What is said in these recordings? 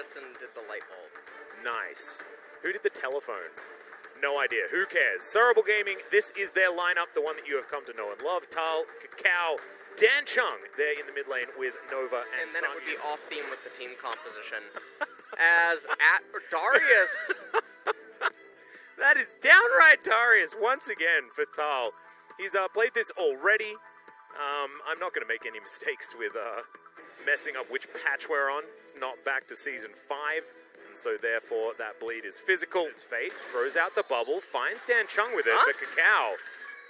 Edison did the light bulb. Nice. Who did the telephone? No idea. Who cares? SRB Gaming, this is their lineup, the one that you have come to know and love. Thal, Kakao, Dan Chung, there in the mid lane with Nova and then Sun. it would be off theme with the team composition. As at Darius. That is downright Darius once again for Thal. He's played this already. I'm not going to make any mistakes with messing up which patch we're on. It's not back to Season 5. So therefore, that bleed is physical. His fate throws out the bubble, finds Dan Chung with it, but Kakao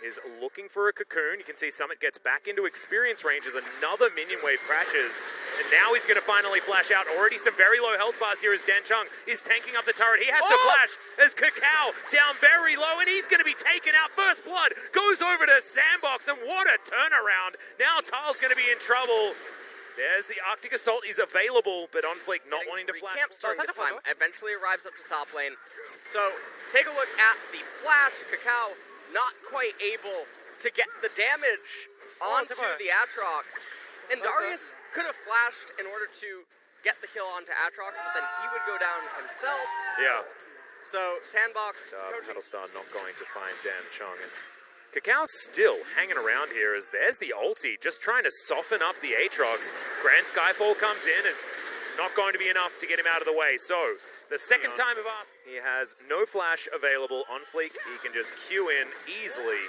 is looking for a cocoon. You can see Summit gets back into experience range as another minion wave crashes. And now he's going to finally flash out. Already some very low health bars here as Dan Chung is tanking up the turret. He has to flash as Kakao down very low, and he's going to be taken out. First blood goes over to Sandbox, and what a turnaround. Now Thal's going to be in trouble. There's the Arctic Assault is available, but OnFleek not wanting to flash. Camps during this time, eventually arrives up to top lane. So, take a look at the flash. Kakao not quite able to get the damage onto the Aatrox. And Darius could have flashed in order to get the kill onto Aatrox, but then he would go down himself. Yeah. So, Sandbox... Battlestar not going to find Dan Chung. And Kakao's still hanging around here as there's the ulti, just trying to soften up the Aatrox. Grand Skyfall comes in as it's not going to be enough to get him out of the way. So, the second time of ask, he has no flash available on Fleek. He can just queue in easily.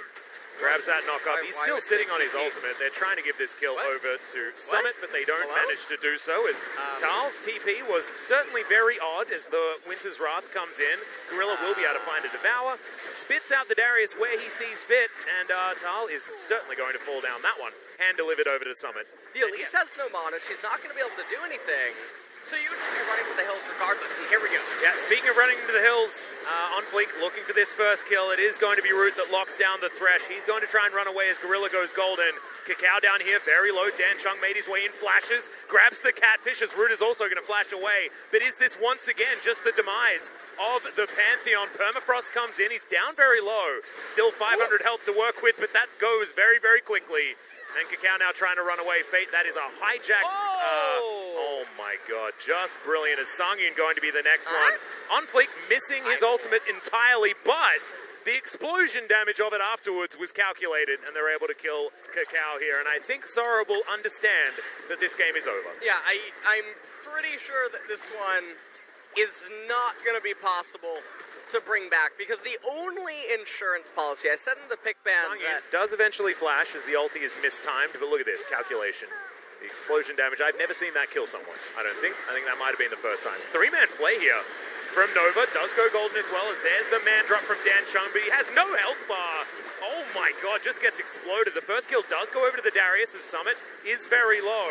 Grabs that knock-up. He's still sitting on his ultimate. They're trying to give this kill over to Summit, but they don't manage to do so as Thal's TP was certainly very odd as the Winter's Wrath comes in. Gorilla will be able to find a Devour. Spits out the Darius where he sees fit, and Thal is certainly going to fall down that one. Hand-delivered over to Summit. The Elise has no mana. She's not going to be able to do anything. So you would just be running to the hills regardless, and here we go. Yeah, speaking of running to the hills, OnFleek looking for this first kill. It is going to be Root that locks down the Thresh. He's going to try and run away as Gorilla goes golden. Kakao down here, very low. Dan Chung made his way in, flashes, grabs the Catfish as Root is also going to flash away. But is this once again just the demise of the Pantheon? Permafrost comes in, he's down very low. Still 500 health to work with, but that goes very, very quickly. And Kakao now trying to run away. Fate, that is a hijacked... oh my god, just brilliant. As Sangyun going to be the next one. OnFleek missing his ultimate entirely, but the explosion damage of it afterwards was calculated, and they're able to kill Kakao here. And I think SRB will understand that this game is over. Yeah, I'm pretty sure that this one is not going to be possible to bring back, because the only insurance policy, I said in the pick ban that... does eventually flash as the ulti is mistimed, but look at this calculation. The explosion damage, I've never seen that kill someone, I don't think. I think that might have been the first time. 3-man play here from Nova, does go golden as well, as there's the man drop from Dan Chung, but he has no health bar. Oh my god, just gets exploded. The first kill does go over to the Darius, as Summit is very low.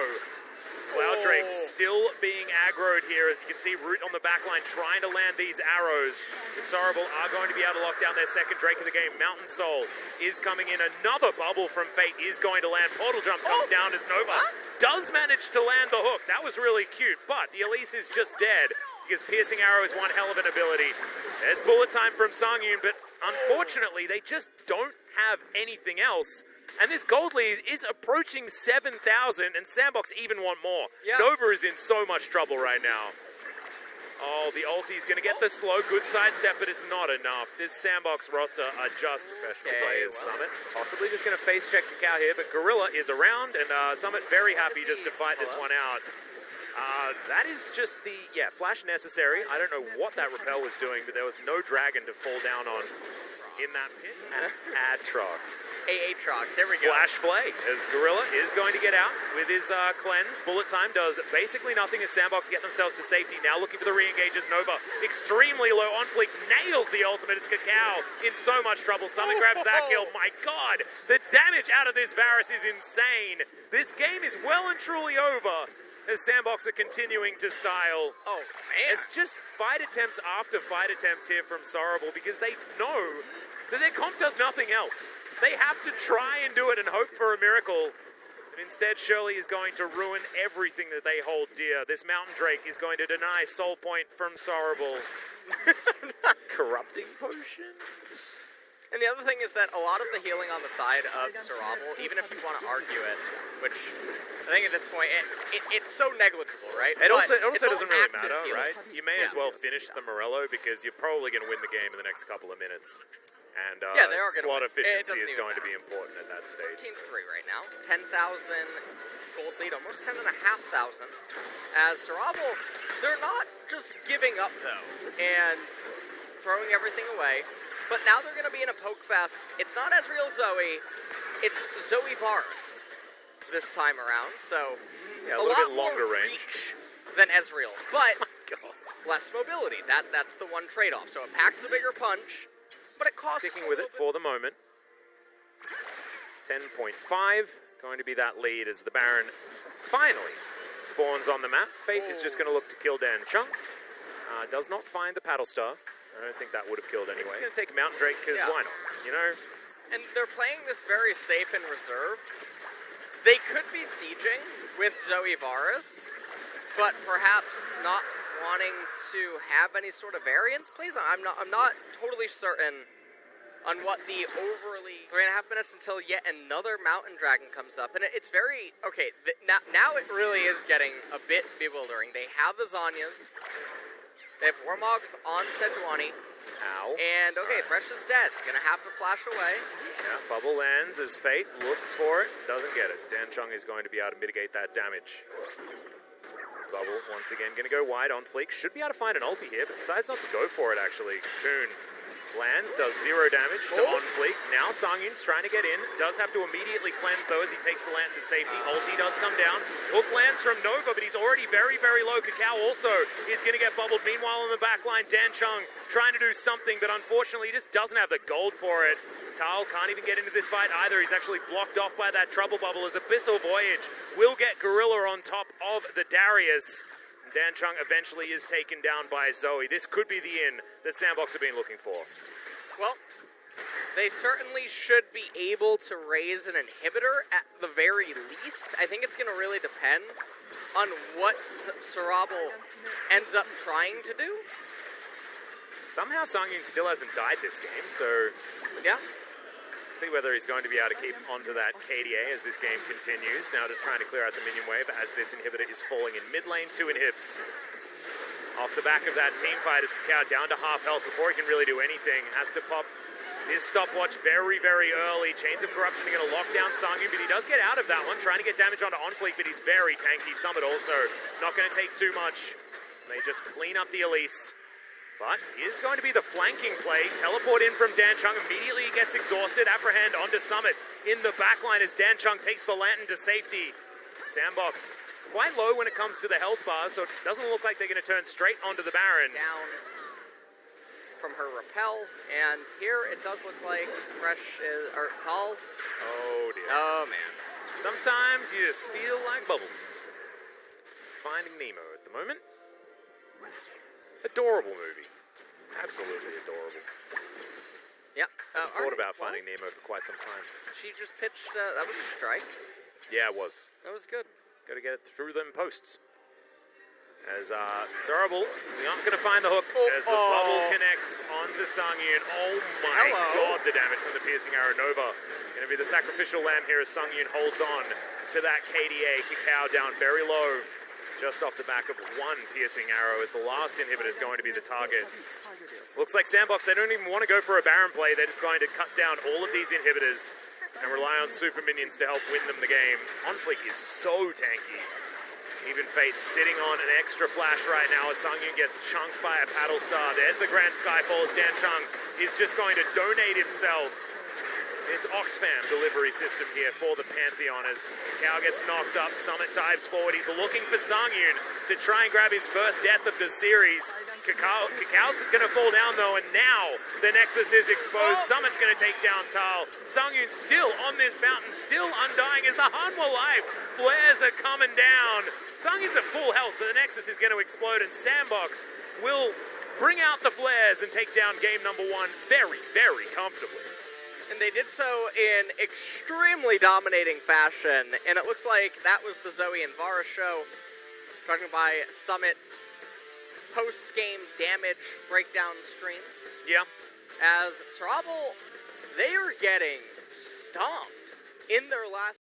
Cloud Drake still being aggroed here, as you can see Root on the backline trying to land these arrows. The SRB are going to be able to lock down their second Drake of the game. Mountain Soul is coming in. Another bubble from Fate is going to land. Portal Jump comes down as Nova does manage to land the hook. That was really cute, but the Elise is just dead because Piercing Arrow is one hell of an ability. There's bullet time from Sangyun, but unfortunately they just don't have anything else. And this gold lead is approaching 7,000, and Sandbox even want more. Yeah. Nova is in so much trouble right now. Oh, the ulti's going to get the slow, good sidestep, but it's not enough. This Sandbox roster are just professional players. Summit possibly just going to face check Kakao here, but Gorilla is around, and Summit very happy just to fight this one out. That is just the, flash necessary. I don't know what that repel was doing, but there was no dragon to fall down on in that pit. Aatrox. Aatrox, here we go. Flash play as Gorilla is going to get out with his cleanse. Bullet time does basically nothing as Sandbox get themselves to safety. Now looking for the re-engages. Nova extremely low on fleek, nails the ultimate as Kakao in so much trouble. Summit grabs that kill. My god, the damage out of this Varus is insane. This game is well and truly over as Sandbox are continuing to style. Oh, man. It's just fight attempts after fight attempts here from SRB because they know that their comp does nothing else. They have to try and do it and hope for a miracle. And instead, Shirley is going to ruin everything that they hold dear. This Mountain Drake is going to deny Soul Point from SRB. Corrupting Potion? And the other thing is that a lot of the healing on the side of Sarabal, even if you want to argue it, which I think at this point, it's so negligible, right? It But also it's all doesn't really active matter, healing. right? You may as well finish the Morello because you're probably going to win the game in the next couple of minutes. And Yeah, they are gonna slot win. efficiency It is doesn't going to even be important at that stage. 13-3 right now. 10,000 gold lead, almost 10,500. As Sarabal, they're not just giving up, though, and throwing everything away. But now they're going to be in a poke fest. It's not Ezreal Zoe, it's Zoe Varus this time around. So Yeah, a little lot bit longer more range. reach than Ezreal, but God. less mobility. That's the one trade-off. So it packs a bigger punch, but it costs Sticking with it for the moment. 10.5 going to be that lead as the Baron finally spawns on the map. Fate is just going to look to kill Dan Chung. Does not find the Paddle Star. I don't think that would have killed anyway. He's going to take Mountain Drake because why not? You know? And they're playing this very safe and reserved. They could be sieging with Zoe Varus, but perhaps not wanting to have any sort of variance plays. I'm not totally certain on what the overly 3.5 minutes until yet another mountain dragon comes up, and it's very okay. Now it really is getting a bit bewildering. They have the Zanyas. They have Warmogs on Sejuani. Ow. And, okay, Thresh is dead. Gonna have to flash away. Yeah, bubble lands as Fate looks for it. Doesn't get it. Dan Chung is going to be able to mitigate that damage. This bubble, once again, going to go wide on Fleek. Should be able to find an ulti here, but decides not to go for it, actually. Cocoon lands, does 0 damage to on Fleek. Now Sangyun's trying to get in. Does have to immediately cleanse, though, as he takes the land to safety. Ulti does come down. Hook lands from Nova, but he's already very, very low. Cacao also is going to get bubbled. Meanwhile, on the back line, Dan Chung trying to do something, but unfortunately, he just doesn't have the gold for it. Thal can't even get into this fight either. He's actually blocked off by that trouble bubble as Abyssal Voyage will get Gorilla on top of the Darius. Dan Chung eventually is taken down by Zoe. This could be the in that Sandbox have been looking for. Well, they certainly should be able to raise an inhibitor at the very least. I think it's going to really depend on what Sarabal ends up trying to do. Somehow Sangyun still hasn't died this game, so Yeah. see whether he's going to be able to keep onto that KDA as this game continues. Now just trying to clear out the minion wave as this inhibitor is falling in mid lane. 2 inhibs. Off the back of that team fight is Cacao down to half health before he can really do anything. Has to pop his stopwatch very, very early. Chains of Corruption are going to lock down Sangyun, but he does get out of that one. Trying to get damage onto Onfleek, but he's very tanky. Summit also not going to take too much. They just clean up the Elise. But is going to be the flanking play. Teleport in from Dan Chung. Immediately he gets exhausted. Apprehend onto Summit in the backline as Dan Chung takes the lantern to safety. Sandbox quite low when it comes to the health bar, so it doesn't look like they're going to turn straight onto the Baron. Down from her repel, and here it does look like Thresh is, or Thal. Oh dear. Oh man. Sometimes you just feel like bubbles. It's Finding Nemo at the moment. Adorable movie. Absolutely adorable. Yeah. Thought about Finding Nemo for quite some time. She just pitched, that was a strike. Yeah, it was. That was good. Got to get it through them posts. As Sarabal, we aren't going to find the hook as the bubble connects onto Sangyun. Oh my god, the damage from the piercing arrow. Nova going to be the sacrificial lamb here as Sangyun holds on to that KDA. Cacao down very low, just off the back of 1 piercing arrow as the last inhibitor is going to be the target. Looks like Sandbox, they don't even want to go for a Baron play. They're just going to cut down all of these inhibitors and rely on super minions to help win them the game. Onfleek is so tanky. Even Fate sitting on an extra flash right now as Sangyun gets chunked by a paddle star. There's the Grand Skyfall as Dan Chung is just going to donate himself. It's Oxfam delivery system here for the Pantheon as Cow gets knocked up. Summit dives forward. He's looking for Sangyun to try and grab his first death of the series. Cacao going to fall down though, and now the Nexus is exposed. Summit's going to take down Thal. Sangyun still on this mountain, still undying as the Hanwha life flares are coming down. Sangyun's at full health, but the Nexus is going to explode, and Sandbox will bring out the flares and take down game number 1 very, very comfortably. And they did so in extremely dominating fashion, and it looks like that was the Zoe and Varus show, judging by Summit's post-game damage breakdown stream. Yeah. As Sarabal, they are getting stomped in their last